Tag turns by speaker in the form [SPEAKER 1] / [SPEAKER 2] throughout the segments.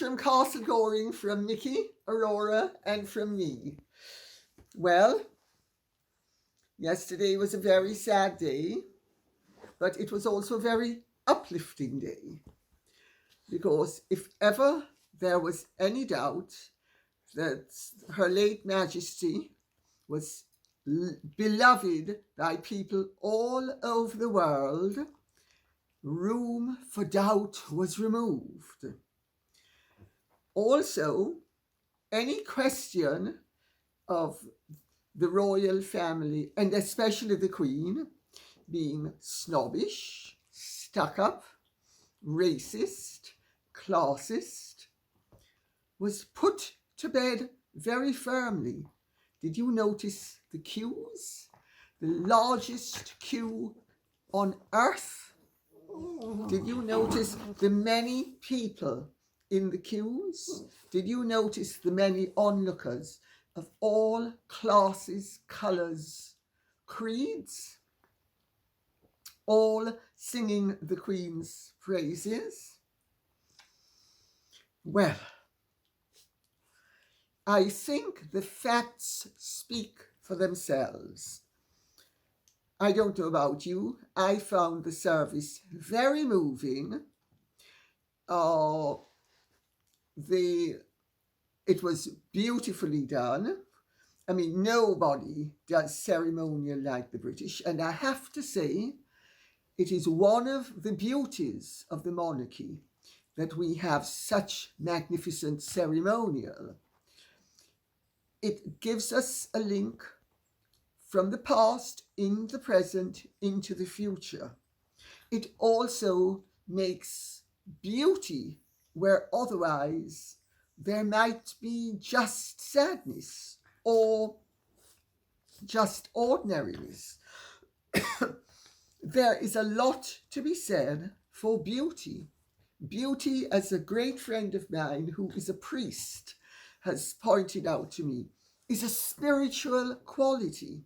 [SPEAKER 1] from castle going from Nikki, Aurora, and from me. Well, yesterday was a very sad day, but it was also a very uplifting day. Because if ever there was any doubt that Her late Majesty was beloved by people all over the world, room for doubt was removed. Also, any question of the royal family, and especially the Queen, being snobbish, stuck-up, racist, classist, was put to bed very firmly. Did you notice the queues? The largest queue on earth? Did you notice the many people in the queues? Did you notice the many onlookers of all classes, colours, creeds, all singing the Queen's praises? Well, I think the facts speak for themselves. I don't know about you. I found the service very moving. It was beautifully done. I mean, nobody does ceremonial like the British, and I have to say, it is one of the beauties of the monarchy that we have such magnificent ceremonial. It gives us a link from the past, in the present, into the future. It also makes beauty where otherwise there might be just sadness or just ordinariness. There is a lot to be said for beauty. Beauty, as a great friend of mine who is a priest has pointed out to me, is a spiritual quality.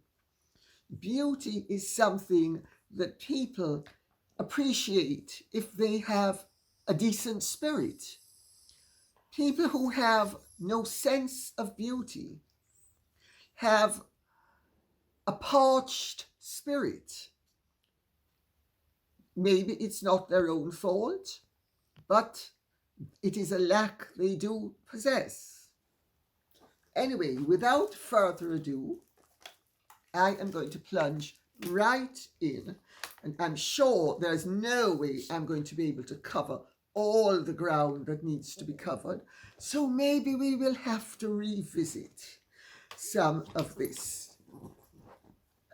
[SPEAKER 1] Beauty is something that people appreciate if they have a decent spirit. People who have no sense of beauty have a parched spirit. Maybe it's not their own fault, but it is a lack they do possess. Anyway, without further ado, I am going to plunge right in, and I'm sure there's no way I'm going to be able to cover all the ground that needs to be covered, so maybe we will have to revisit some of this.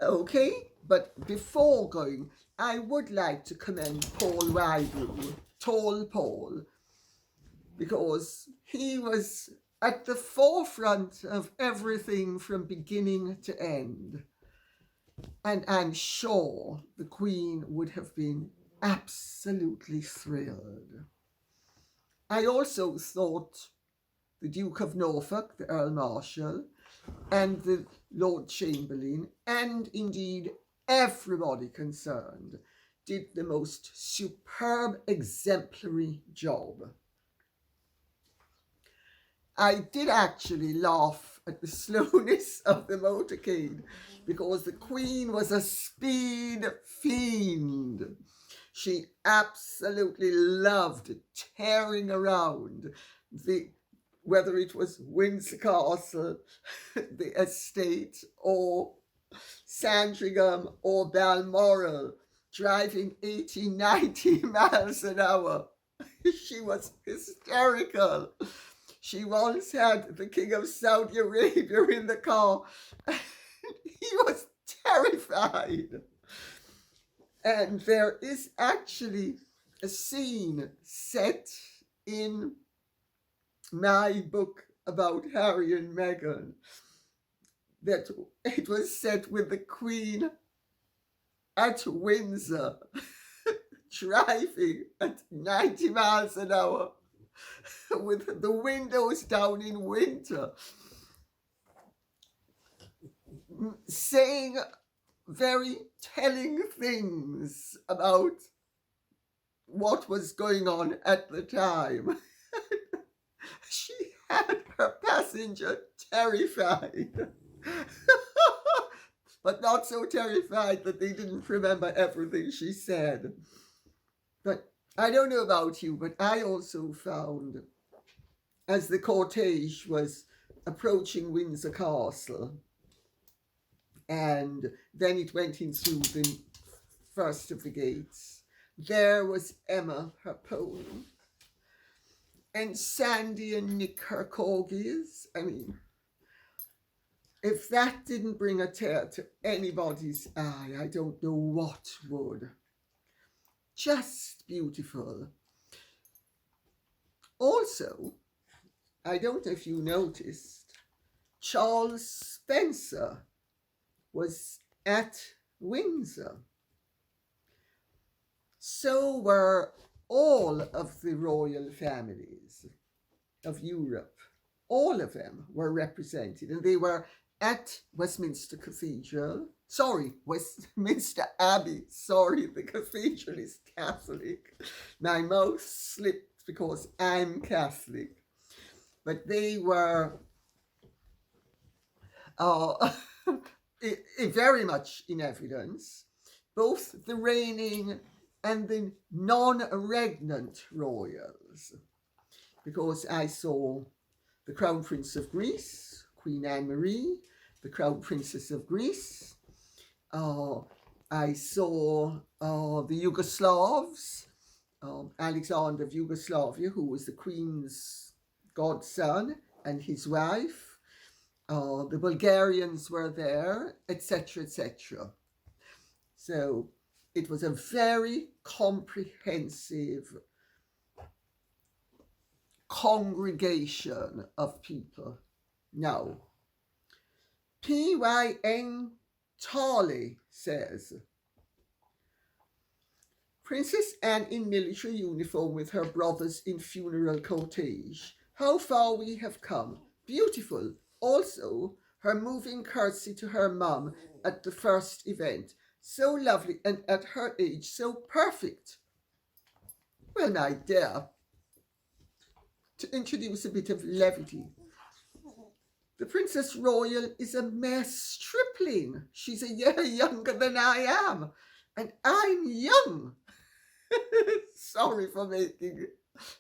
[SPEAKER 1] Okay, but before going, I would like to commend Paul Wydrew, Tall Paul, because he was at the forefront of everything from beginning to end. And I'm sure the Queen would have been absolutely thrilled. I also thought the Duke of Norfolk, the Earl Marshal, and the Lord Chamberlain, and indeed everybody concerned, did the most superb, exemplary job. I did actually laugh at the slowness of the motorcade because the Queen was a speed fiend. She absolutely loved tearing around whether it was Windsor Castle, the estate, or Sandringham or Balmoral, driving 80, 90 miles an hour. She was hysterical. She once had the King of Saudi Arabia in the car. He was terrified. And there is actually a scene set in my book about Harry and Meghan that it was set with the Queen at Windsor driving at 90 miles an hour with the windows down in winter, saying very telling things about what was going on at the time. She had her passenger terrified. But not so terrified that they didn't remember everything she said. But I don't know about you, but I also found, as the cortege was approaching Windsor Castle, and then it went in through the first of the gates, there was Emma, her pony, and Sandy and Nick, her corgis. I mean, if that didn't bring a tear to anybody's eye, I don't know what would. Just beautiful. Also, I don't know if you noticed, Charles Spencer was at Windsor. So were all of the royal families of Europe. All of them were represented, and they were at Westminster Cathedral. Sorry, Westminster Abbey. Sorry, the cathedral is Catholic. My mouth slipped because I'm Catholic. But they were very much in evidence, both the reigning and the non-regnant royals, because I saw the Crown Prince of Greece, Queen Anne-Marie, the Crown Princess of Greece. I saw the Yugoslavs, Alexander of Yugoslavia, who was the Queen's godson, and his wife. The Bulgarians were there, etc., etc. So it was a very comprehensive congregation of people. Now, P.Y.N. Tarley says, Princess Anne in military uniform with her brothers in funeral cortege. How far we have come. Beautiful. Also, her moving curtsy to her mum at the first event. So lovely, and at her age, so perfect. Well, my dear, to introduce a bit of levity, the Princess Royal is a mere stripling. She's a year younger than I am, and I'm young. Sorry for making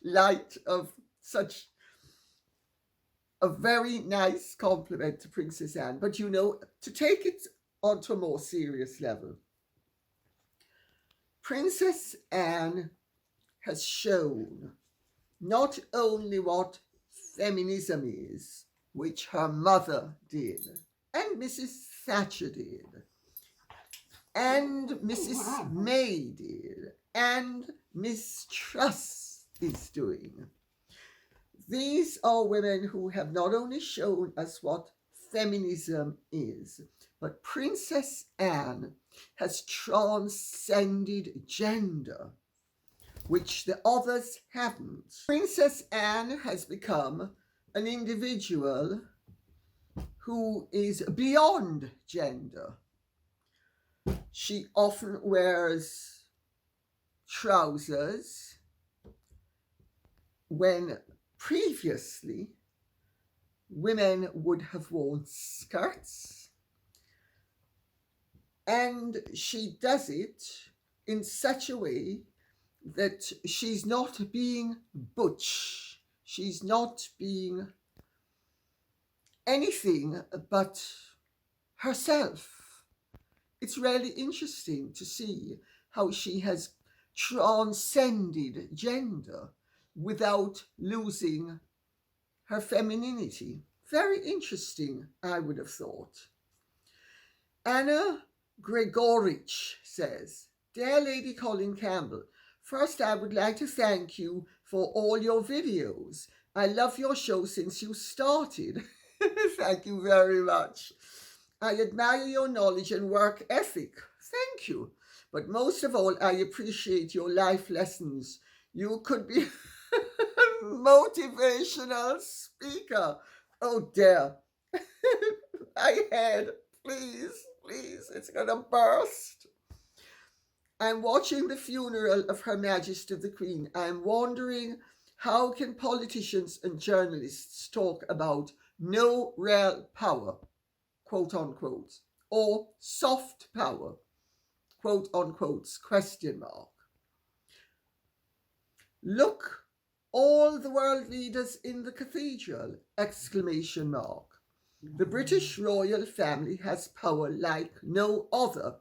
[SPEAKER 1] light of such a very nice compliment to Princess Anne. But you know, to take it onto a more serious level, Princess Anne has shown not only what feminism is, which her mother did, and Mrs. Thatcher did, and Mrs. May did, and Miss Truss is doing. These are women who have not only shown us what feminism is, but Princess Anne has transcended gender, which the others haven't. Princess Anne has become an individual who is beyond gender. She often wears trousers when previously women would have worn skirts, and she does it in such a way that she's not being butch. She's not being anything but herself. It's really interesting to see how she has transcended gender without losing her femininity. Very interesting, I would have thought. Anna Gregorich says, Dear Lady Colin Campbell, first I would like to thank you for all your videos. I love your show since you started. Thank you very much. I admire your knowledge and work ethic. Thank you. But most of all, I appreciate your life lessons. You could be a motivational speaker. Oh dear. My head, please, it's gonna burst. I'm watching the funeral of Her Majesty the Queen. I'm wondering How can politicians and journalists talk about no real power, quote unquote, or soft power, quote unquote, question mark? Look, all the world leaders in the cathedral, exclamation mark. The British royal family has power like no other.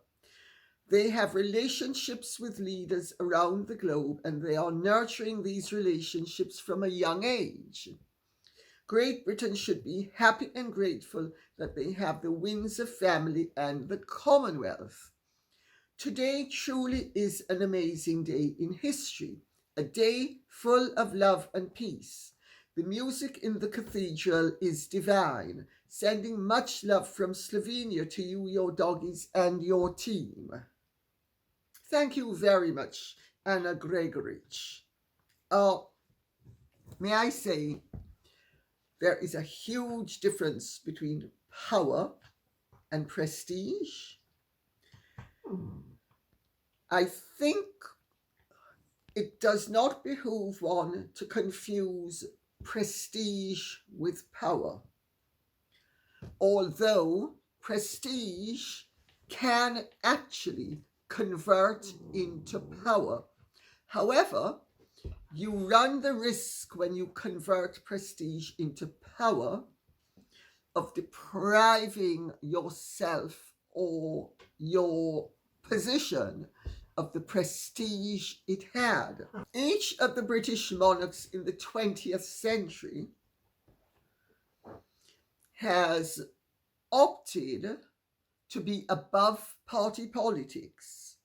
[SPEAKER 1] They have relationships with leaders around the globe, and they are nurturing these relationships from a young age. Great Britain should be happy and grateful that they have the Windsor family and the Commonwealth. Today truly is an amazing day in history, a day full of love and peace. The music in the cathedral is divine, sending much love from Slovenia to you, your doggies, and your team. Thank you very much, Anna Gregorich. May I say, there is a huge difference between power and prestige. I think it does not behoove one to confuse prestige with power, although prestige can actually convert into power. However, you run the risk when you convert prestige into power of depriving yourself or your position of the prestige it had. Each of the British monarchs in the 20th century has opted to be above party politics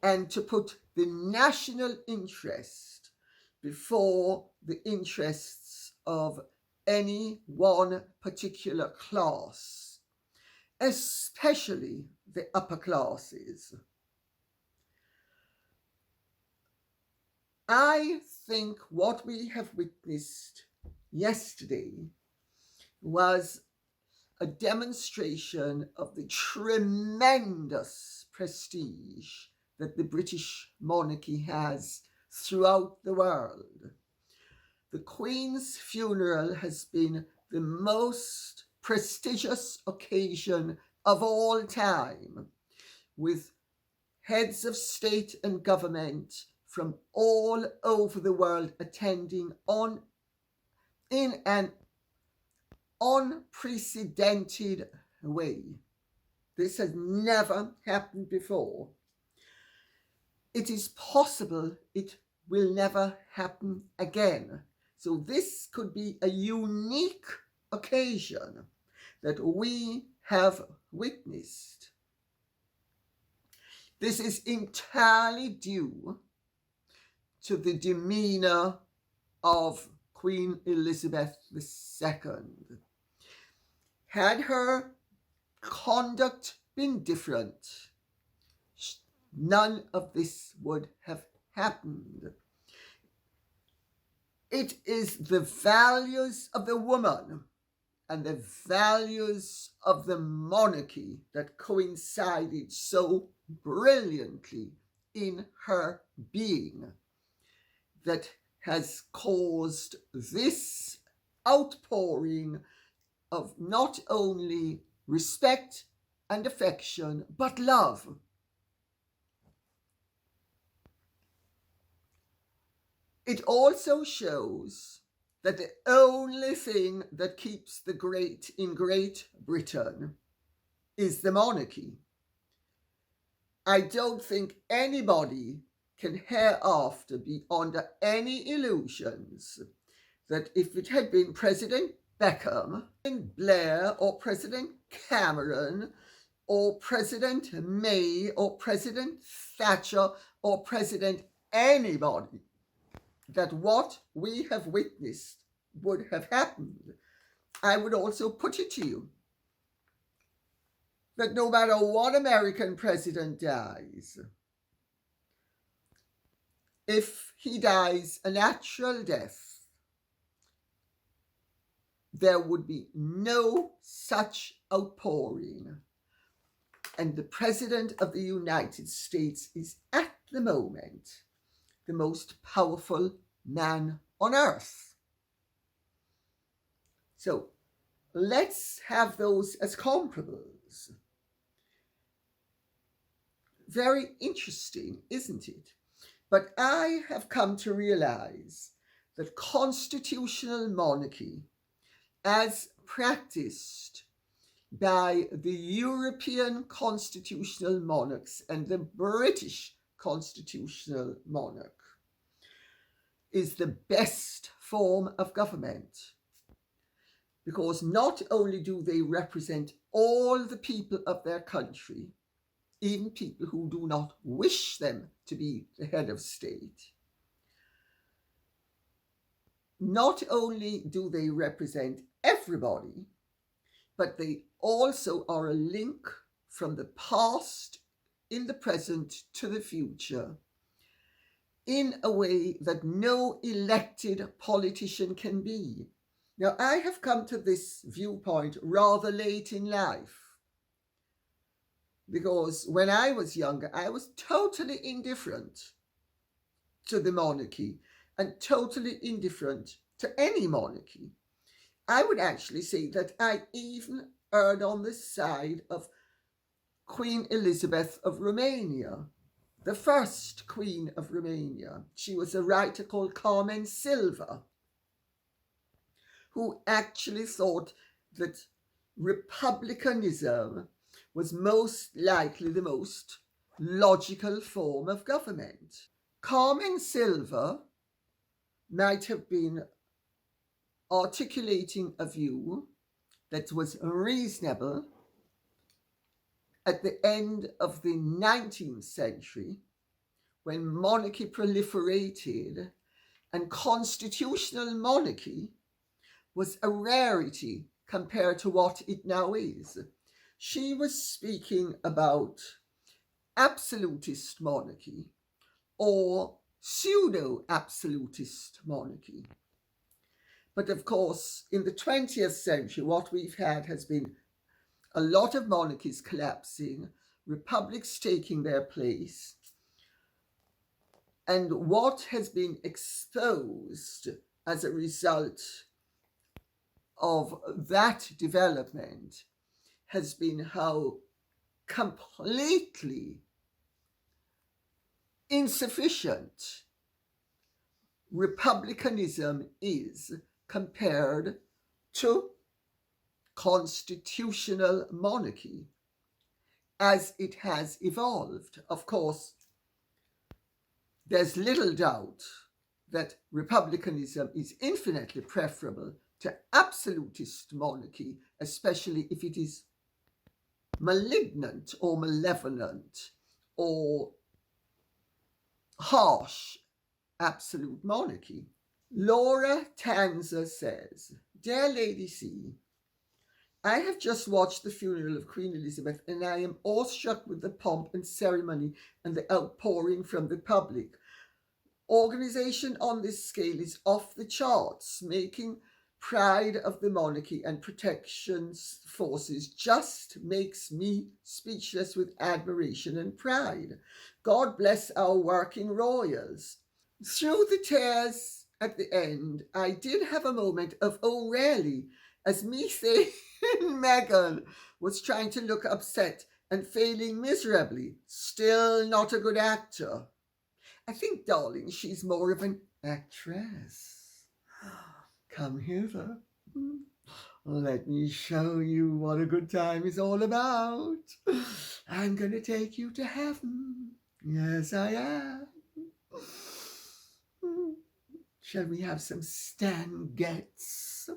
[SPEAKER 1] and to put the national interest before the interests of any one particular class, especially the upper classes. I think what we have witnessed yesterday was a demonstration of the tremendous prestige that the British monarchy has throughout the world. The Queen's funeral has been the most prestigious occasion of all time, with heads of state and government from all over the world attending in an unprecedented way. This has never happened before. It is possible it will never happen again. So this could be a unique occasion that we have witnessed. This is entirely due to the demeanor of Queen Elizabeth II. Had her conduct been different, none of this would have happened. It is the values of the woman and the values of the monarchy that coincided so brilliantly in her being that has caused this outpouring of not only respect and affection, but love. It also shows that the only thing that keeps the great in Great Britain is the monarchy. I don't think anybody can hereafter be under any illusions that if it had been President Beckham, Blair, or President Cameron, or President May, or President Thatcher, or President anybody, that what we have witnessed would have happened. I would also put it to you that no matter what American president dies, if he dies a natural death, there would be no such outpouring. And the President of the United States is at the moment the most powerful man on earth. So let's have those as comparables. Very interesting, isn't it? But I have come to realize that constitutional monarchy, as practiced by the European constitutional monarchs and the British constitutional monarch, is the best form of government. Because not only do they represent all the people of their country, even people who do not wish them to be the head of state, not only do they represent everybody, but they also are a link from the past, in the present, to the future, in a way that no elected politician can be. Now, I have come to this viewpoint rather late in life, because when I was younger, I was totally indifferent to the monarchy and totally indifferent to any monarchy. I would actually say that I even erred on the side of Queen Elizabeth of Romania, the first Queen of Romania. She was a writer called Carmen Silva, who actually thought that republicanism was most likely the most logical form of government. Carmen Silva might have been articulating a view that was reasonable at the end of the 19th century, when monarchy proliferated and constitutional monarchy was a rarity compared to what it now is. She was speaking about absolutist monarchy or pseudo-absolutist monarchy. But of course, in the 20th century, what we've had has been a lot of monarchies collapsing, republics taking their place, and what has been exposed as a result of that development has been how completely insufficient republicanism is compared to constitutional monarchy as it has evolved. Of course, there's little doubt that republicanism is infinitely preferable to absolutist monarchy, especially if it is malignant or malevolent or harsh absolute monarchy. Laura Tanzer says, "Dear Lady C, I have just watched the funeral of Queen Elizabeth and I am awestruck with the pomp and ceremony and the outpouring from the public. Organization on this scale is off the charts, making pride of the monarchy and protection forces just makes me speechless with admiration and pride. God bless our working royals." Through the tears at the end, I did have a moment of, oh really, as Misha and Meghan was trying to look upset and failing miserably. Still not a good actor. I think, darling, she's more of an actress. Come hither. Let me show you what a good time is all about. I'm going to take you to heaven. Yes, I am. Shall we have some Stan Getz?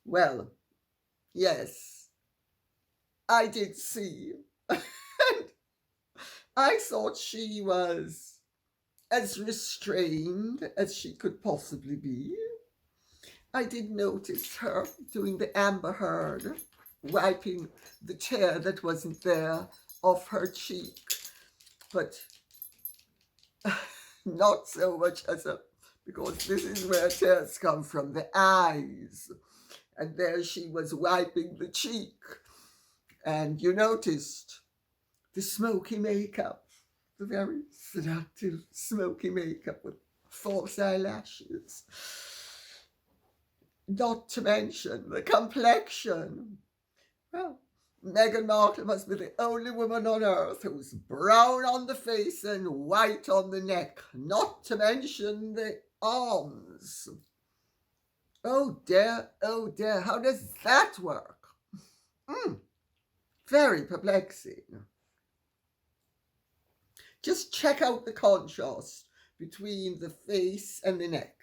[SPEAKER 1] Well, yes, I did see. And I thought she was as restrained as she could possibly be. I did notice her doing the Amber Heard, wiping the tear that wasn't there off her cheek, but not so much as because this is where tears come from, the eyes. And there she was wiping the cheek. And you noticed the smoky makeup, the very seductive smoky makeup with false eyelashes. Not to mention the complexion. Well, Meghan Markle must be the only woman on earth who's brown on the face and white on the neck, not to mention the arms. Oh dear, how does that work? Very perplexing. Just check out the contrast between the face and the neck,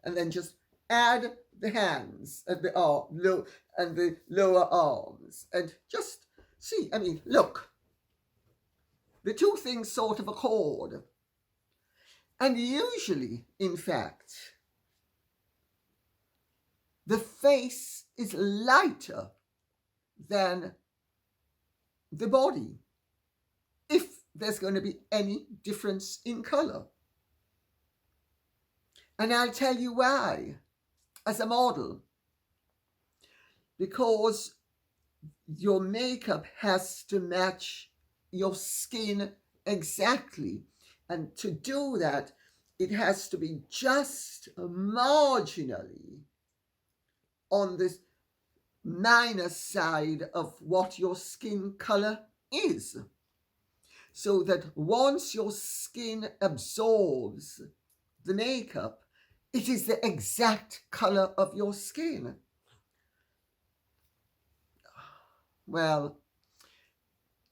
[SPEAKER 1] and then just add the hands and the lower arms, and just see. I mean, look, the two things sort of accord, and usually, in fact, the face is lighter than the body, if there's going to be any difference in colour. And I'll tell you why. As a model, because your makeup has to match your skin exactly, and to do that it has to be just marginally on the minus side of what your skin color is, so that once your skin absorbs the makeup, it is the exact color of your skin. Well,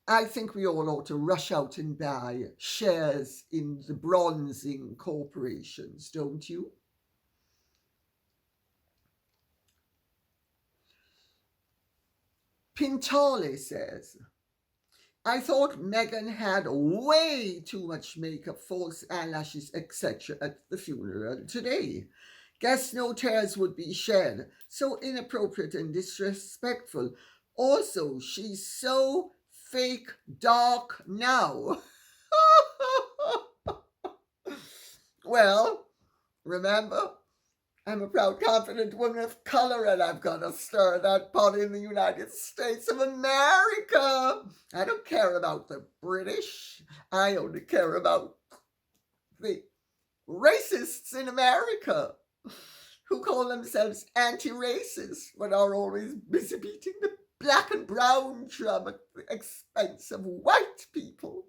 [SPEAKER 1] I think we all ought to rush out and buy shares in the bronzing corporations, don't you? Pintale says, I thought Meghan had way too much makeup, false eyelashes, etc. at the funeral today. Guess no tears would be shed. So inappropriate and disrespectful. Also, she's so fake dark now. Well, remember, I'm a proud, confident woman of colour, and I've got to stir that pot in the United States of America. I don't care about the British. I only care about the racists in America who call themselves anti-racist but are always busy beating the black and brown drum at the expense of white people.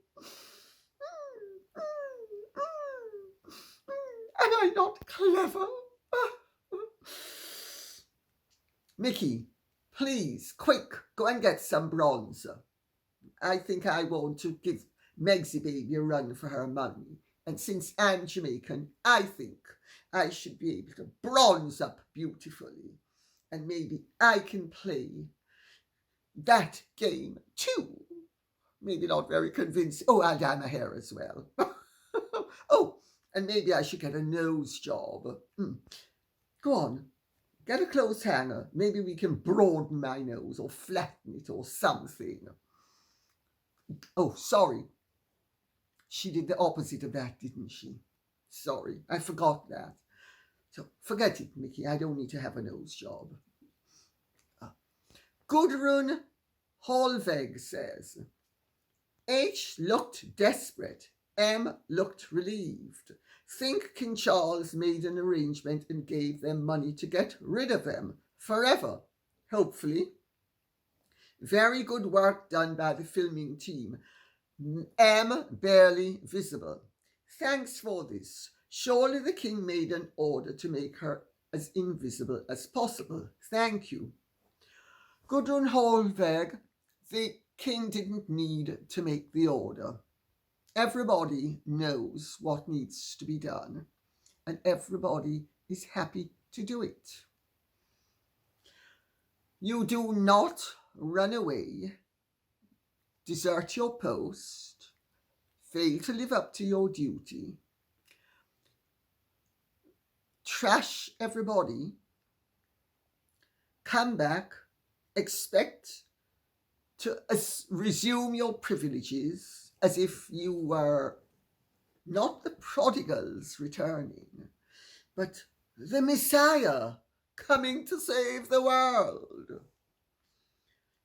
[SPEAKER 1] Am I not clever? Mickey, please, quick, go and get some bronzer. I think I want to give Megsy baby a run for her money. And since I'm Jamaican, I think I should be able to bronze up beautifully. And maybe I can play that game too. Maybe not very convincing. Oh, I'll dye my hair as well. Oh, and maybe I should get a nose job. Go on, get a clothes hanger. Maybe we can broaden my nose or flatten it or something. Oh, sorry. She did the opposite of that, didn't she? Sorry, I forgot that. So forget it, Mickey. I don't need to have a nose job. Gudrun Holveg says, H looked desperate. M looked relieved. Think King Charles made an arrangement and gave them money to get rid of them forever, hopefully. Very good work done by the filming team. M barely visible. Thanks for this. Surely the king made an order to make her as invisible as possible. Thank you. Gudrun Holveg, the king didn't need to make the order. Everybody knows what needs to be done, and everybody is happy to do it. You do not run away, desert your post, fail to live up to your duty, trash everybody, come back, expect to resume your privileges as if you were not the prodigals returning, but the Messiah coming to save the world,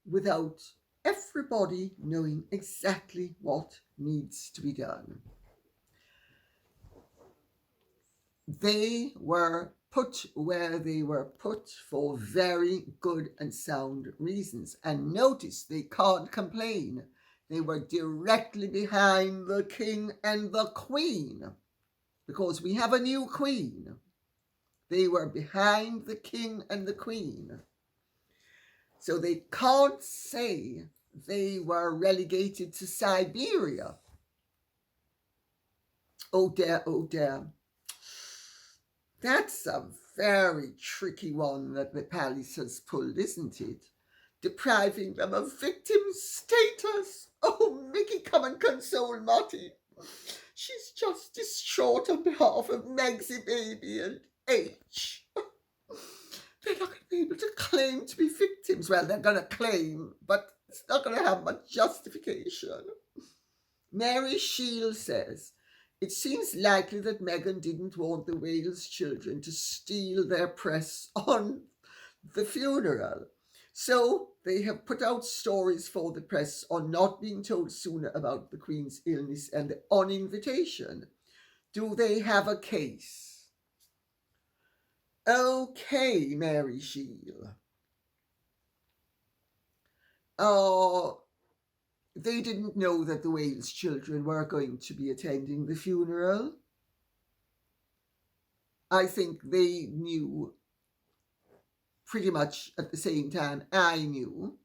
[SPEAKER 1] without everybody knowing exactly what needs to be done. they were put where they were put for very good and sound reasons. And notice, they can't complain. They were directly behind the king and the queen, because we have a new queen. They were behind the king and the queen. So they can't say they were relegated to Siberia. Oh dear, oh dear. That's a very tricky one that the palace has pulled, isn't it? Depriving them of victim status. Oh, Mickey, come and console Marty. She's just distraught on behalf of Megsy Baby and H. They're not going to be able to claim to be victims. Well, they're going to claim, but it's not going to have much justification. Mary Shield says, it seems likely that Meghan didn't want the Wales children to steal their press on the funeral. So they have put out stories for the press on not being told sooner about the Queen's illness and on invitation. Do they have a case? Okay, Mary Shield. They didn't know that the Wales children were going to be attending the funeral. I think they knew pretty much at the same time I knew.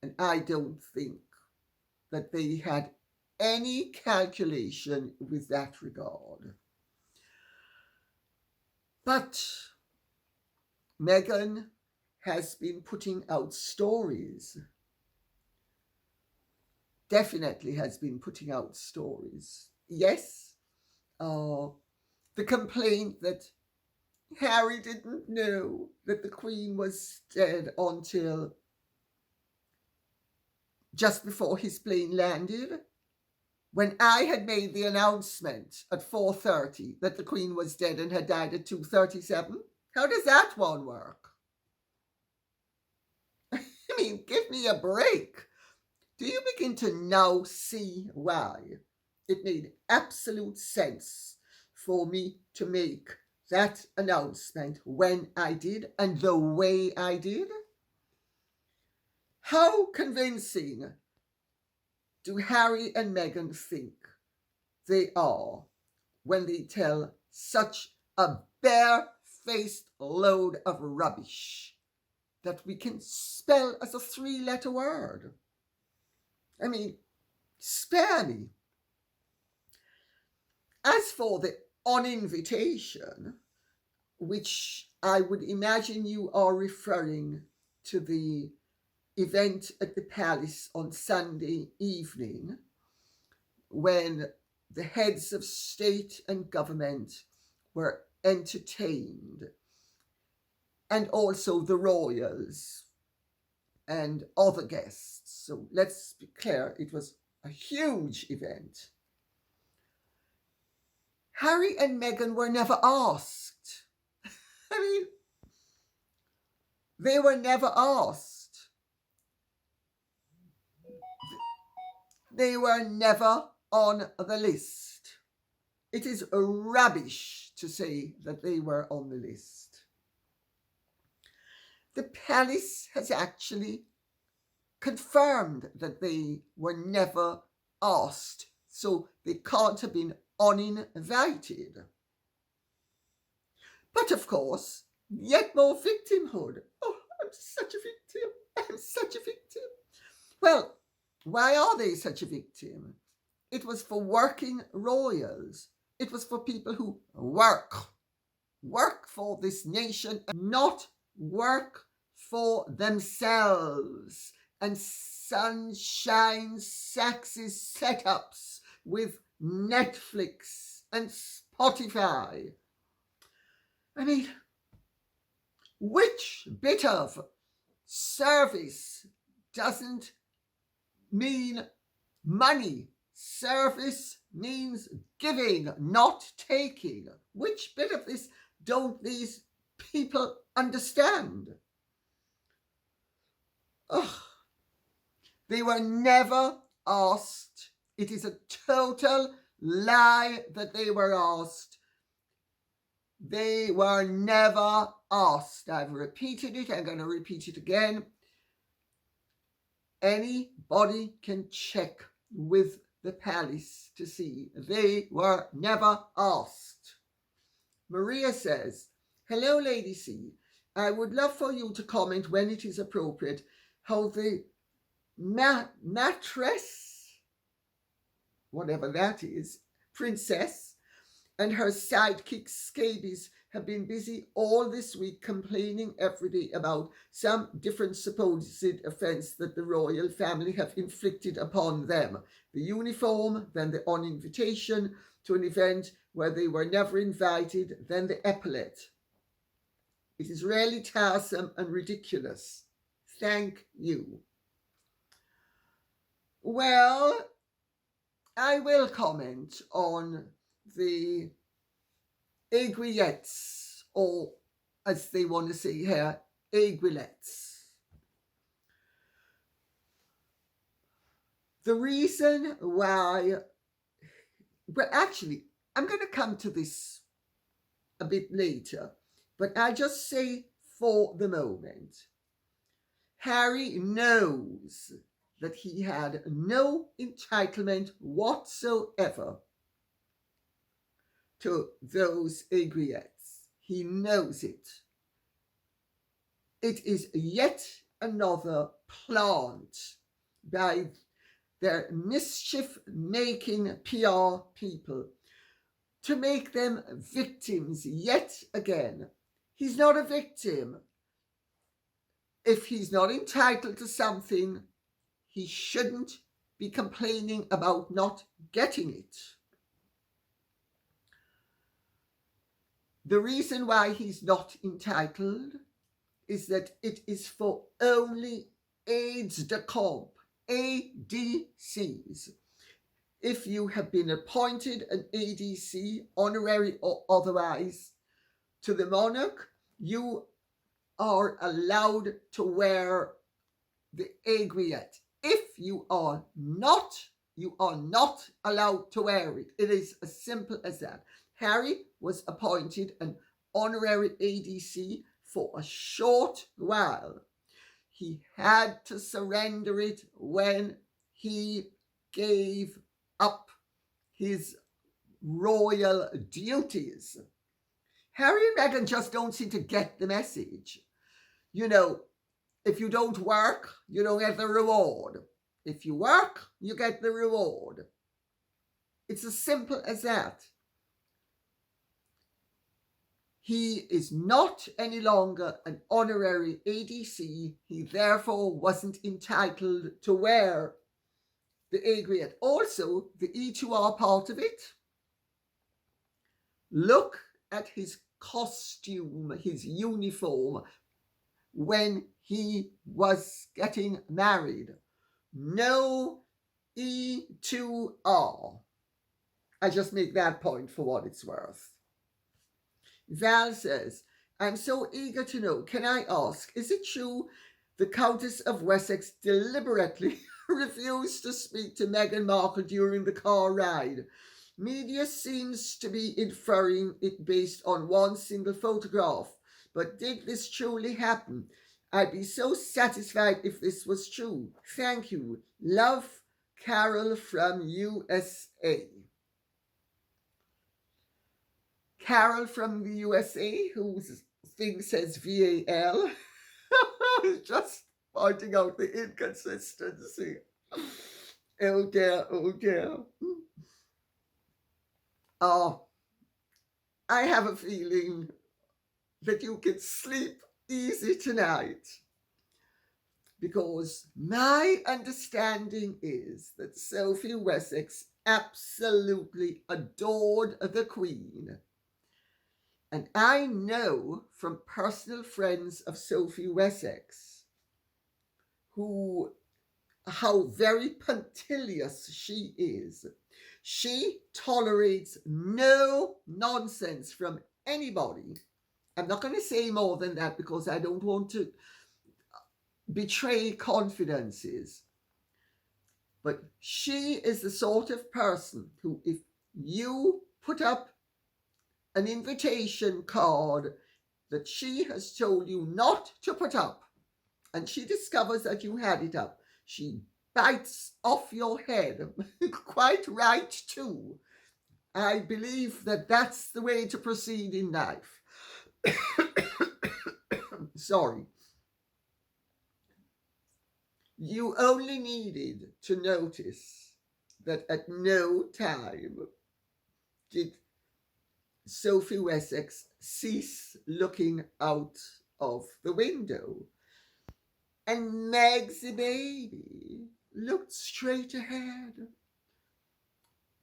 [SPEAKER 1] And I don't think that they had any calculation with that regard. But Meghan has been putting out stories. Definitely has been putting out stories. Yes, the complaint that Harry didn't know that the Queen was dead until just before his plane landed, when I had made the announcement at 4:30 that the Queen was dead and had died at 2:37. How does that one work? I mean, give me a break. Do you begin to now see why it made absolute sense for me to make that announcement when I did and the way I did? How convincing do Harry and Meghan think they are when they tell such a bare-faced load of rubbish that we can spell as a 3-letter word? I mean, spare me. As for the on-invitation, which I would imagine you are referring to the event at the palace on Sunday evening, when the heads of state and government were entertained, and also the royals and other guests. So let's be clear, it was a huge event. Harry and Meghan were never asked. I mean, they were never asked. They were never on the list. It is rubbish to say that they were on the list. The palace has actually confirmed that they were never asked, so they can't have been uninvited. But of course, yet more victimhood. Oh, I'm such a victim. I'm such a victim. Well, why are they such a victim? It was for working royals. It was for people who work for this nation and not work for themselves and sunshine sexist setups with Netflix and Spotify. I mean, which bit of service doesn't mean money? Service means giving, not taking. Which bit of this don't these people understand? Ugh. They were never asked. It is a total lie that they were asked. They were never asked. I've repeated it. I'm going to repeat it again. Anybody can check with the palace to see. They were never asked. Maria says, hello, Lady C. I would love for you to comment when it is appropriate how the mattress, whatever that is, princess, and her sidekick scabies have been busy all this week complaining every day about some different supposed offence that the royal family have inflicted upon them. The uniform, then the on-invitation to an event where they were never invited, then the epaulette. It is really tiresome and ridiculous. Thank you. Well, I will comment on the aiguillettes, or as they want to say here, aiguillettes. The reason why, well, actually, I'm going to come to this a bit later, but I just say for the moment, Harry knows that he had no entitlement whatsoever to those aiguillettes. He knows it. It is yet another plant by their mischief-making PR people to make them victims yet again. He's not a victim. If he's not entitled to something, he shouldn't be complaining about not getting it. The reason why he's not entitled is that it is for only aides-de-camp, ADCs. If you have been appointed an ADC, honorary or otherwise, to the monarch, you are allowed to wear the aiguillette. If you are not allowed to wear it. It is as simple as that. Harry was appointed an honorary ADC for a short while. He had to surrender it when he gave up his royal duties. Harry and Meghan just don't seem to get the message. You know, if you don't work, you don't get the reward. If you work, you get the reward. It's as simple as that. He is not any longer an honorary ADC. He therefore wasn't entitled to wear the aiguillette. Also, the E2R part of it. Look at his costume, his uniform, when he was getting married. No E2R. I just make that point for what it's worth. Val says, I'm so eager to know, can I ask, is it true the Countess of Wessex deliberately refused to speak to Meghan Markle during the car ride? Media seems to be inferring it based on one single photograph. But did this truly happen? I'd be so satisfied if this was true. Thank you. Love, Carol from USA. Carol from the USA, whose thing says VAL, just pointing out the inconsistency. Oh dear, oh dear. Oh, I have a feeling that you can sleep easy tonight, because my understanding is that Sophie Wessex absolutely adored the Queen. And I know from personal friends of Sophie Wessex how very punctilious she is. She tolerates no nonsense from anybody. I'm not going to say more than that because I don't want to betray confidences. But she is the sort of person who, if you put up an invitation card that she has told you not to put up, and she discovers that you had it up, she bites off your head. Quite right, too. I believe that that's the way to proceed in life. Sorry. You only needed to notice that at no time did Sophie Wessex cease looking out of the window. And Meg's baby looked straight ahead.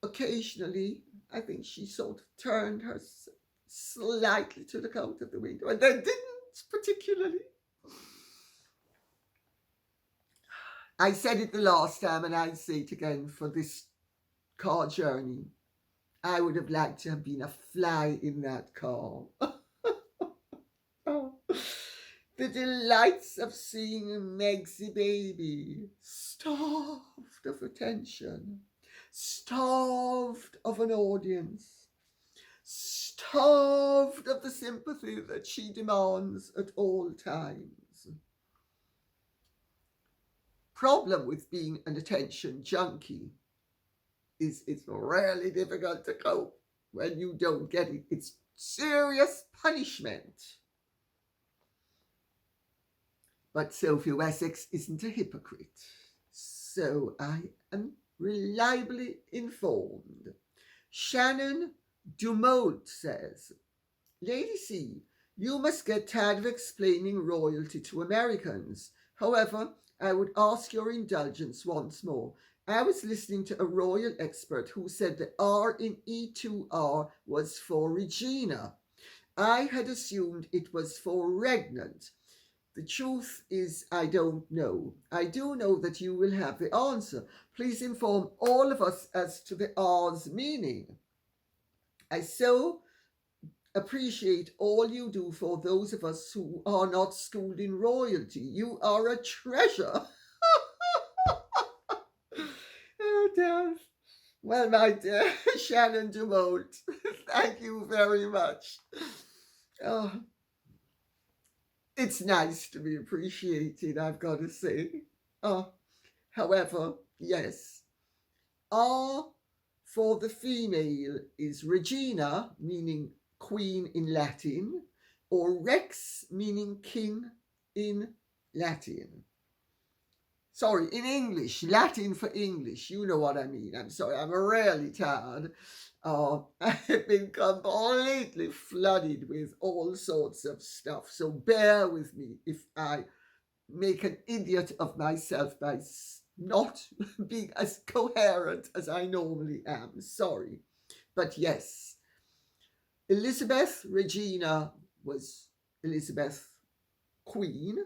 [SPEAKER 1] Occasionally, I think she sort of turned her slightly to look out of the window, and then didn't particularly. I said it the last time, and I'd say it again for this car journey. I would have liked to have been a fly in that car. Oh. The delights of seeing Meg's baby, starved of attention, starved of an audience, starved of the sympathy that she demands at all times. Problem with being an attention junkie is it's really difficult to cope when you don't get it. It's serious punishment. But Sophie Wessex isn't a hypocrite, so I am reliably informed. Shannon Dumoult says, Lady C, you must get tired of explaining royalty to Americans. However, I would ask your indulgence once more. I was listening to a royal expert who said the R in E2R was for Regina. I had assumed it was for regnant. The truth is, I don't know. I do know that you will have the answer. Please inform all of us as to the R's meaning. I so appreciate all you do for those of us who are not schooled in royalty. You are a treasure. Oh, dear. Well, my dear Shannon Dumoult, thank you very much. Oh. It's nice to be appreciated, I've got to say. However, yes, R for the female is Regina, meaning queen in Latin, or Rex, meaning king in Latin. Sorry, in English, Latin for English, you know what I mean. I'm sorry, I'm really tired. I've been completely flooded with all sorts of stuff, so bear with me if I make an idiot of myself by not being as coherent as I normally am. Sorry. But yes, Elizabeth Regina was Elizabeth Queen,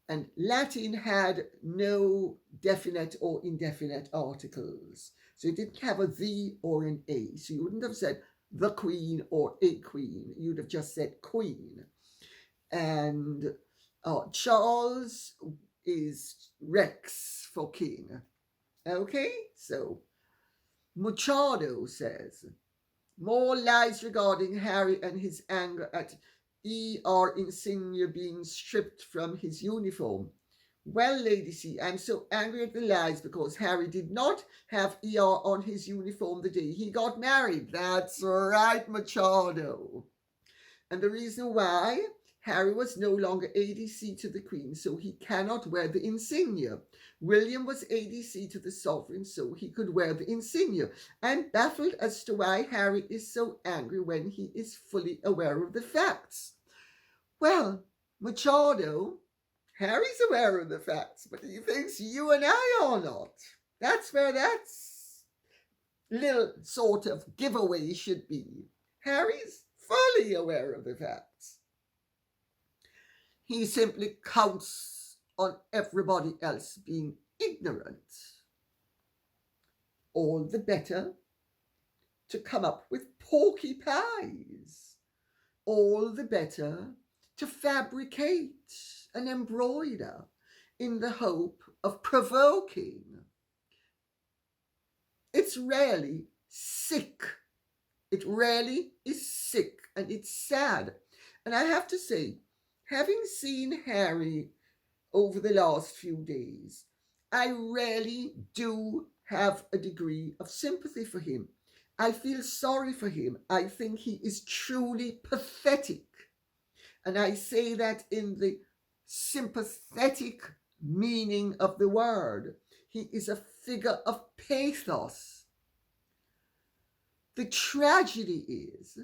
[SPEAKER 1] and Latin had no definite or indefinite articles. So it didn't have a the or an a. So you wouldn't have said the queen or a queen. You'd have just said queen. And Charles is Rex for king. Okay, so Machado says, more lies regarding Harry and his anger at E.R. Insignia being stripped from his uniform. Well, Lady C, I'm so angry at the lies because Harry did not have ER on his uniform the day he got married. That's right, Machado. And the reason why, Harry was no longer ADC to the Queen, so he cannot wear the insignia. William was ADC to the Sovereign, so he could wear the insignia. I'm baffled as to why Harry is so angry when he is fully aware of the facts. Well, Machado, Harry's aware of the facts, but he thinks you and I are not. That's where that little sort of giveaway should be. Harry's fully aware of the facts. He simply counts on everybody else being ignorant. All the better to come up with porky pies. All the better to fabricate and embroider in the hope of provoking. It's really sick It really is sick and it's sad. And I have to say, having seen Harry over the last few days, I really do have a degree of sympathy for him. I feel sorry for him. I think he is truly pathetic. And I say that in the sympathetic meaning of the word. He is a figure of pathos. The tragedy is,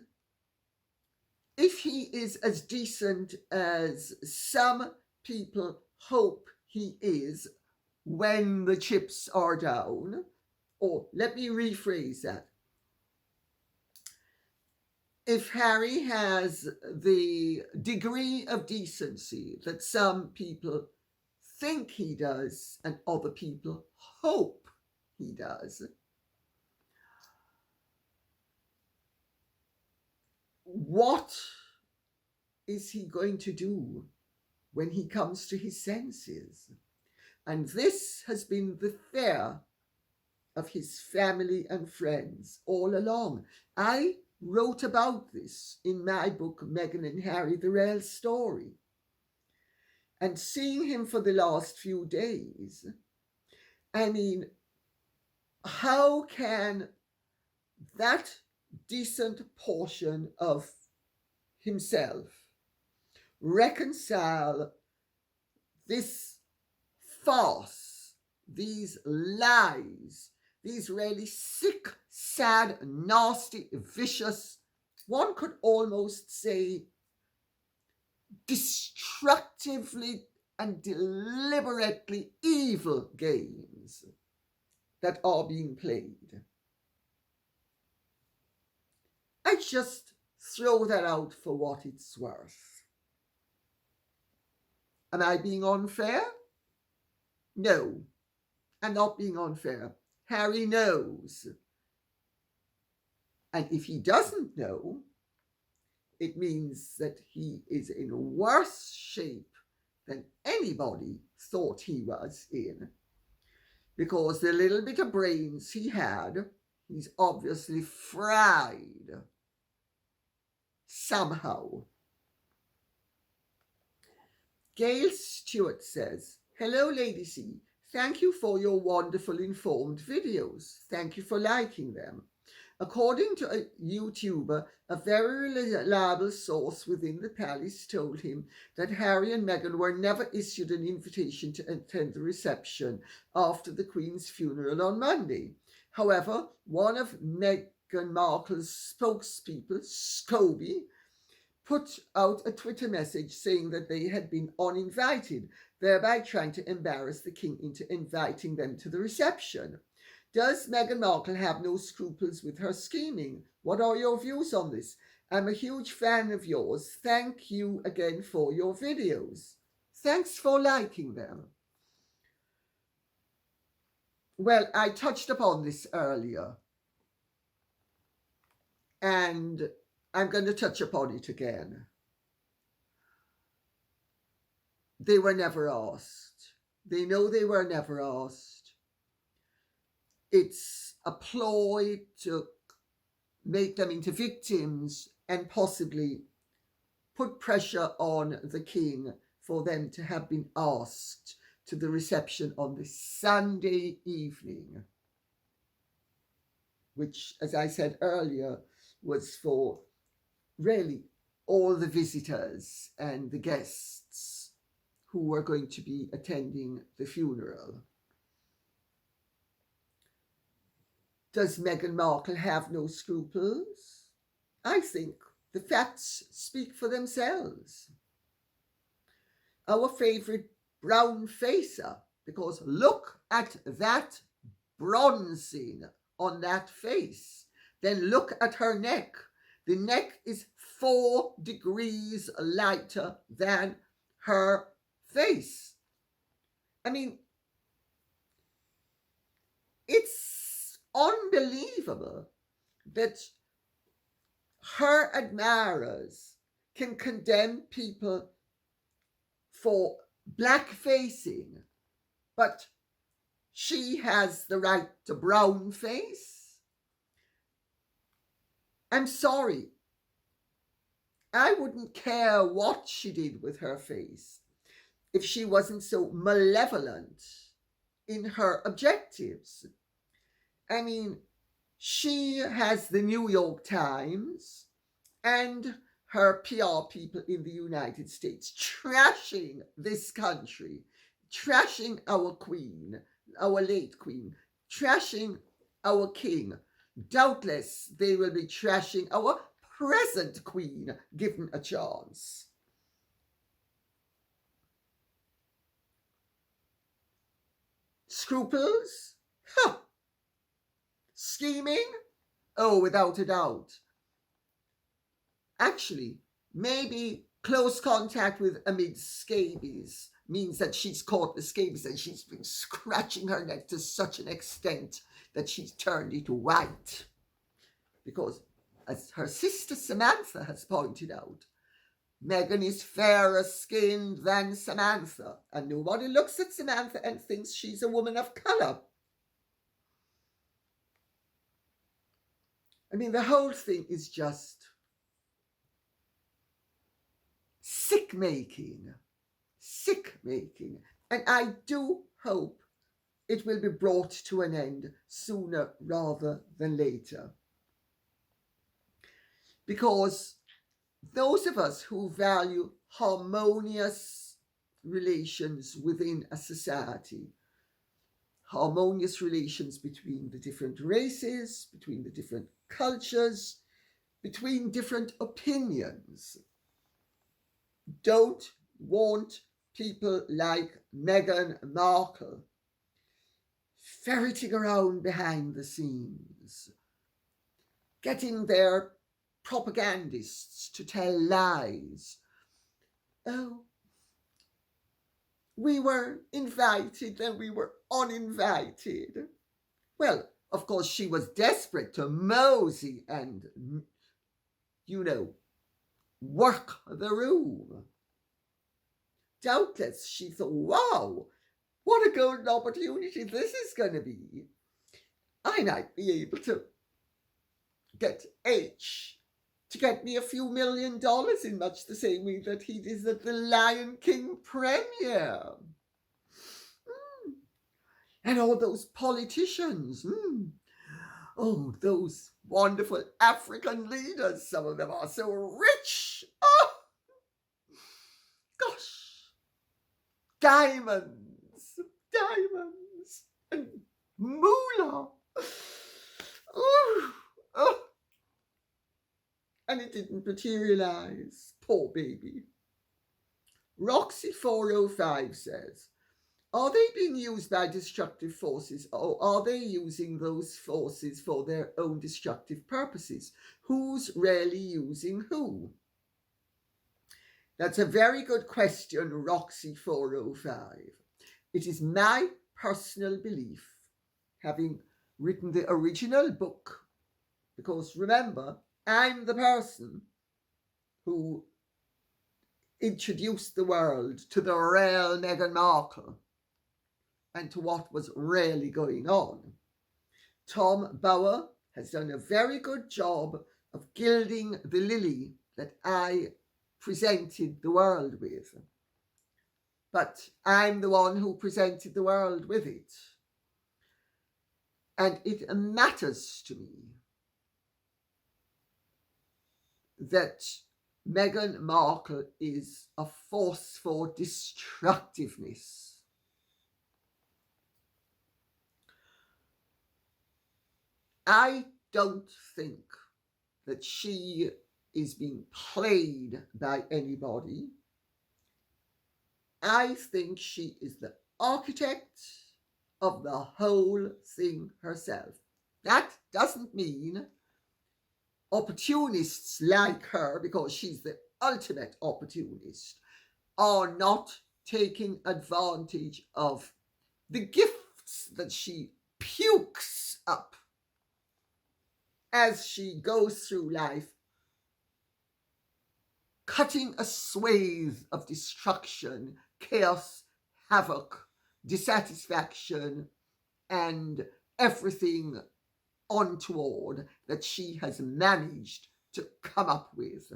[SPEAKER 1] if he is as decent as some people hope he is when the chips are down, or let me rephrase that. If Harry has the degree of decency that some people think he does and other people hope he does, what is he going to do when he comes to his senses? And this has been the fear of his family and friends all along. I wrote about this in my book, Meghan and Harry, The Real Story. And seeing him for the last few days, I mean, how can that decent portion of himself reconcile this farce, these lies, these really sick, sad, nasty, vicious, one could almost say destructively and deliberately evil games that are being played? I just throw that out for what it's worth. Am I being unfair? No, I'm not being unfair. Harry knows. And if he doesn't know, it means that he is in worse shape than anybody thought he was in. Because the little bit of brains he had, he's obviously fried somehow. Gail Stewart says, "Hello, Lady C. Thank you for your wonderful informed videos. Thank you for liking them. According to a YouTuber, a very reliable source within the palace told him that Harry and Meghan were never issued an invitation to attend the reception after the Queen's funeral on Monday. However, one of Meghan Markle's spokespeople, Scobie, put out a Twitter message saying that they had been uninvited, thereby trying to embarrass the king into inviting them to the reception. Does Meghan Markle have no scruples with her scheming? What are your views on this? I'm a huge fan of yours. Thank you again for your videos." Thanks for liking them. Well, I touched upon this earlier, and I'm going to touch upon it again. They were never asked. They know they were never asked. It's a ploy to make them into victims and possibly put pressure on the king for them to have been asked to the reception on the Sunday evening, which, as I said earlier, was for really all the visitors and the guests who were going to be attending the funeral. Does Meghan Markle have no scruples? I think the facts speak for themselves. Our favourite brown facer, because look at that bronzing on that face. Then look at her neck. The neck is 4 degrees lighter than her face. I mean, it's unbelievable that her admirers can condemn people for blackfacing, but she has the right to brown face. I'm sorry. I wouldn't care what she did with her face if she wasn't so malevolent in her objectives. I mean, she has the New York Times and her PR people in the United States trashing this country, trashing our queen, our late queen, trashing our king. Doubtless they will be trashing our present queen given a chance. Scruples? Huh. Scheming? Oh, without a doubt. Actually, maybe close contact with amid scabies means that she's caught the scabies and she's been scratching her neck to such an extent that she's turned it white. Because, as her sister Samantha has pointed out, Meghan is fairer skinned than Samantha, and nobody looks at Samantha and thinks she's a woman of colour. I mean, the whole thing is just sick making. And I do hope it will be brought to an end sooner rather than later. Because those of us who value harmonious relations within a society, harmonious relations between the different races, between the different cultures, between different opinions, don't want people like Meghan Markle ferreting around behind the scenes, getting their propagandists to tell lies. Oh, we were invited and we were uninvited. Well, of course, she was desperate to mosey and, work the room. Doubtless she thought, wow, what a golden opportunity this is going to be. I might be able to get H to get me a few $1 million in much the same way that he did at the Lion King premiere. And all those politicians. Oh, those wonderful African leaders. Some of them are so rich. Oh, gosh. Diamonds, and moolah. Oh. And it didn't materialize. Poor baby. Roxy405 says, are they being used by destructive forces, or are they using those forces for their own destructive purposes? Who's really using who? That's a very good question, Roxy405. It is my personal belief, having written the original book, because remember, I'm the person who introduced the world to the real Meghan Markle and to what was really going on. Tom Bauer has done a very good job of gilding the lily that I presented the world with. But I'm the one who presented the world with it. And it matters to me that Meghan Markle is a force for destructiveness. I don't think that she is being played by anybody. I think she is the architect of the whole thing herself. That doesn't mean opportunists like her, because she's the ultimate opportunist, are not taking advantage of the gifts that she pukes up as she goes through life, cutting a swathe of destruction, chaos, havoc, dissatisfaction, and everything untoward that she has managed to come up with.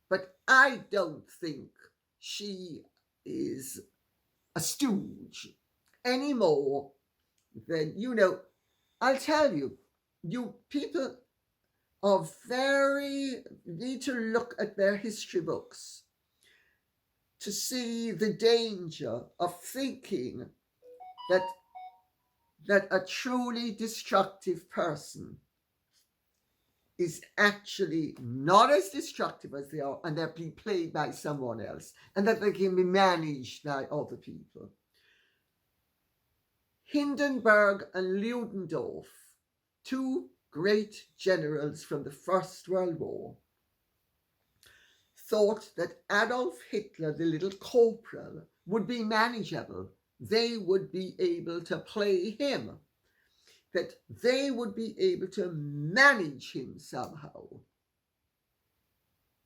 [SPEAKER 1] But I don't think she is a stooge any more than, I'll tell you, you people are need to look at their history books to see the danger of thinking that a truly destructive person is actually not as destructive as they are, and they're being played by someone else, and that they can be managed by other people. Hindenburg and Ludendorff, two great generals from the First World War, thought that Adolf Hitler, the little corporal, would be manageable. They would be able to play him, that they would be able to manage him somehow.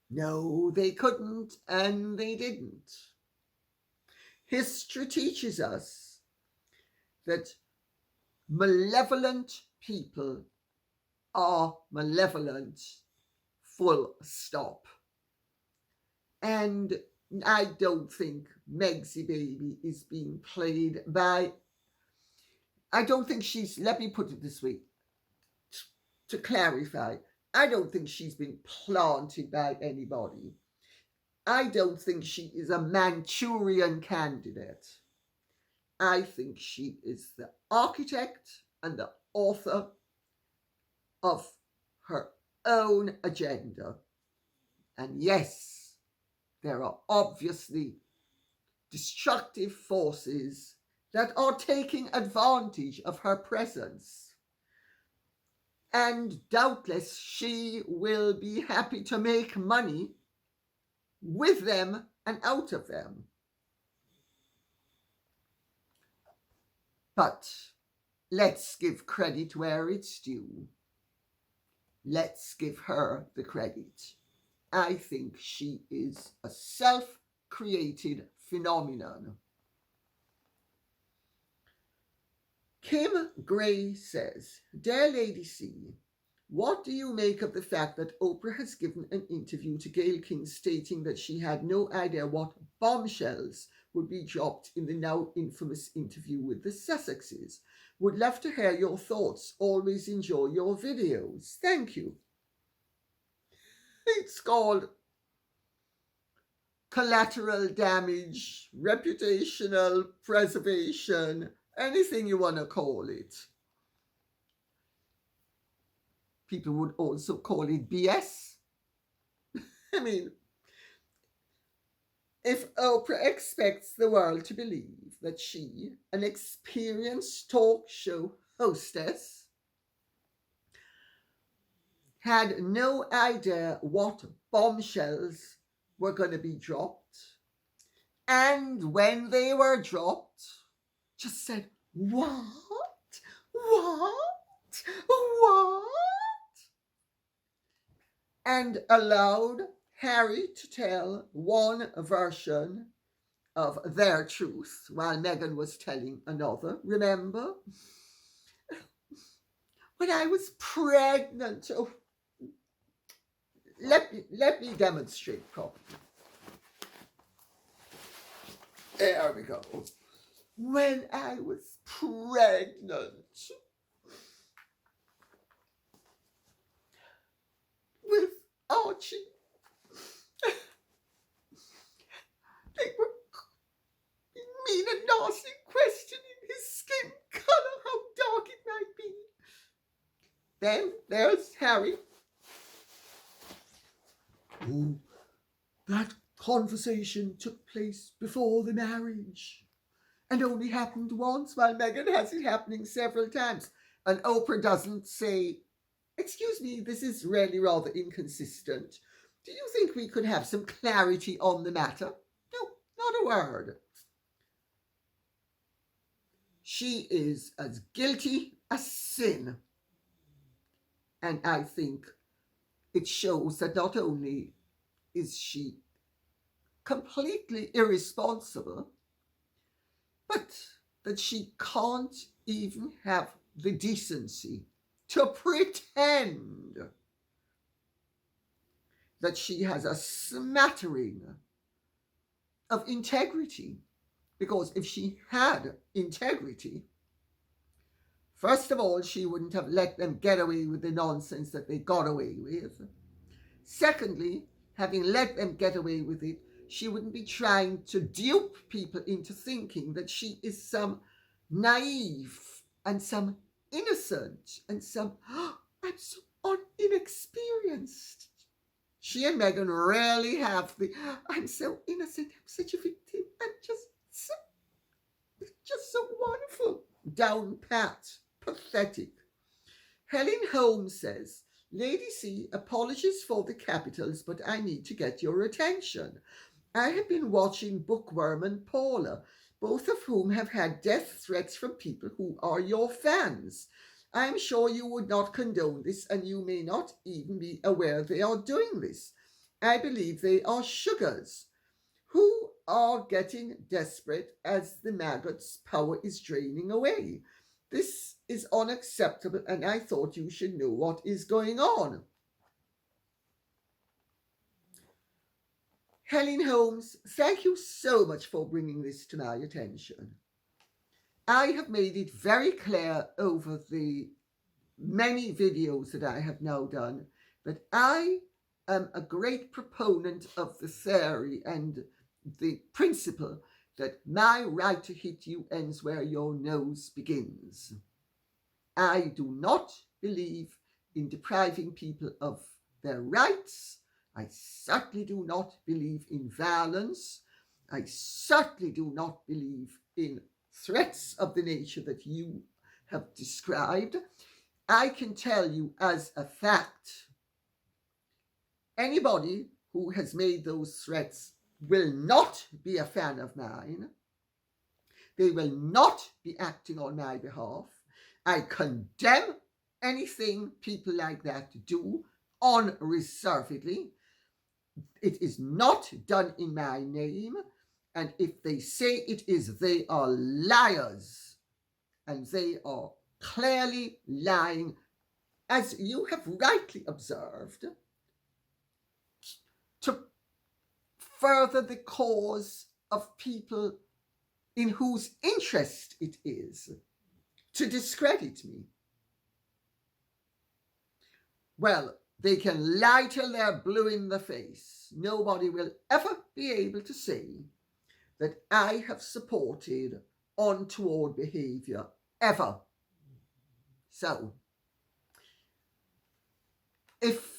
[SPEAKER 1] No, they couldn't, and they didn't. History teaches us that malevolent people are malevolent, full stop. And I don't think Megsy Baby is being played by, I don't think she's, let me put it this way, to clarify, I don't think she's been planted by anybody. I don't think she is a Manchurian candidate. I think she is the architect and the author of her own agenda. And yes, there are obviously destructive forces that are taking advantage of her presence. And doubtless she will be happy to make money with them and out of them. But let's give credit where it's due. Let's give her the credit. I think she is a self-created phenomenon. Kim Gray says, Dear Lady C, what do you make of the fact that Oprah has given an interview to Gayle King stating that she had no idea what bombshells would be dropped in the now infamous interview with the Sussexes? Would love to hear your thoughts. Always enjoy your videos. Thank you. It's called collateral damage, reputational preservation, anything you want to call it. People would also call it BS. I mean, if Oprah expects the world to believe that she, an experienced talk show hostess, had no idea what bombshells were going to be dropped, and when they were dropped, just said, what? And allowed Harry to tell one version of their truth while Meghan was telling another. Remember? When I was pregnant, let me demonstrate properly. There we go. When I was pregnant with Archie, they were mean and nasty, questioning his skin colour, how dark it might be. Then there's Harry. Oh, that conversation took place before the marriage and only happened once, while Meghan has it happening several times. And Oprah doesn't say, excuse me, this is really rather inconsistent. Do you think we could have some clarity on the matter? No, not a word. She is as guilty as sin. And I think it shows that not only is she completely irresponsible, but that she can't even have the decency to pretend that she has a smattering of integrity. Because if she had integrity, first of all, she wouldn't have let them get away with the nonsense that they got away with. Secondly, having let them get away with it, she wouldn't be trying to dupe people into thinking that she is some naive and some innocent and some, I'm so inexperienced. She and Meghan rarely have the, I'm so innocent, I'm such a victim, I'm just so wonderful. Down pat, pathetic. Helen Holmes says, Lady C, apologies for the capitals, but I need to get your attention. I have been watching Bookworm and Paula, both of whom have had death threats from people who are your fans. I am sure you would not condone this, and you may not even be aware they are doing this. I believe they are sugars who are getting desperate as the maggots' power is draining away. This is unacceptable, and I thought you should know what is going on. Helen Holmes, thank you so much for bringing this to my attention. I have made it very clear over the many videos that I have now done that I am a great proponent of the theory and the principle that my right to hit you ends where your nose begins. I do not believe in depriving people of their rights. I certainly do not believe in violence. I certainly do not believe in threats of the nature that you have described. I can tell you as a fact, anybody who has made those threats will not be a fan of mine. They will not be acting on my behalf. I condemn anything people like that do unreservedly. It is not done in my name, and if they say it is, they are liars, and they are clearly lying, as you have rightly observed, to further the cause of people in whose interest it is to discredit me. Well, they can lie till they're blue in the face. Nobody will ever be able to say that I have supported untoward behaviour, ever. So, if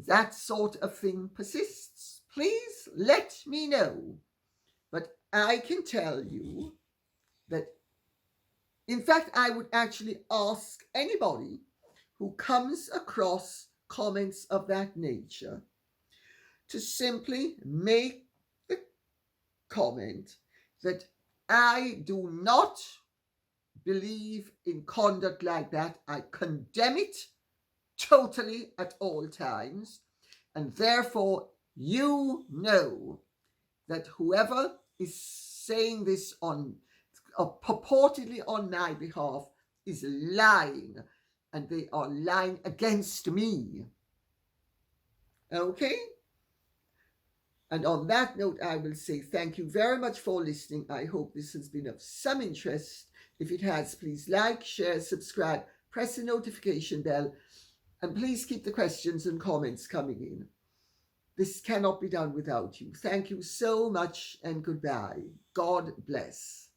[SPEAKER 1] that sort of thing persists, please let me know. But I can tell you that, in fact, I would actually ask anybody who comes across comments of that nature to simply make the comment that I do not believe in conduct like that. I condemn it totally at all times, and therefore you know that whoever is saying this on purportedly on my behalf is lying, and they are lying against me. Okay? And on that note, I will say thank you very much for listening. I hope this has been of some interest. If it has, please like, share, subscribe, press the notification bell, and please keep the questions and comments coming in. This cannot be done without you. Thank you so much, and goodbye. God bless.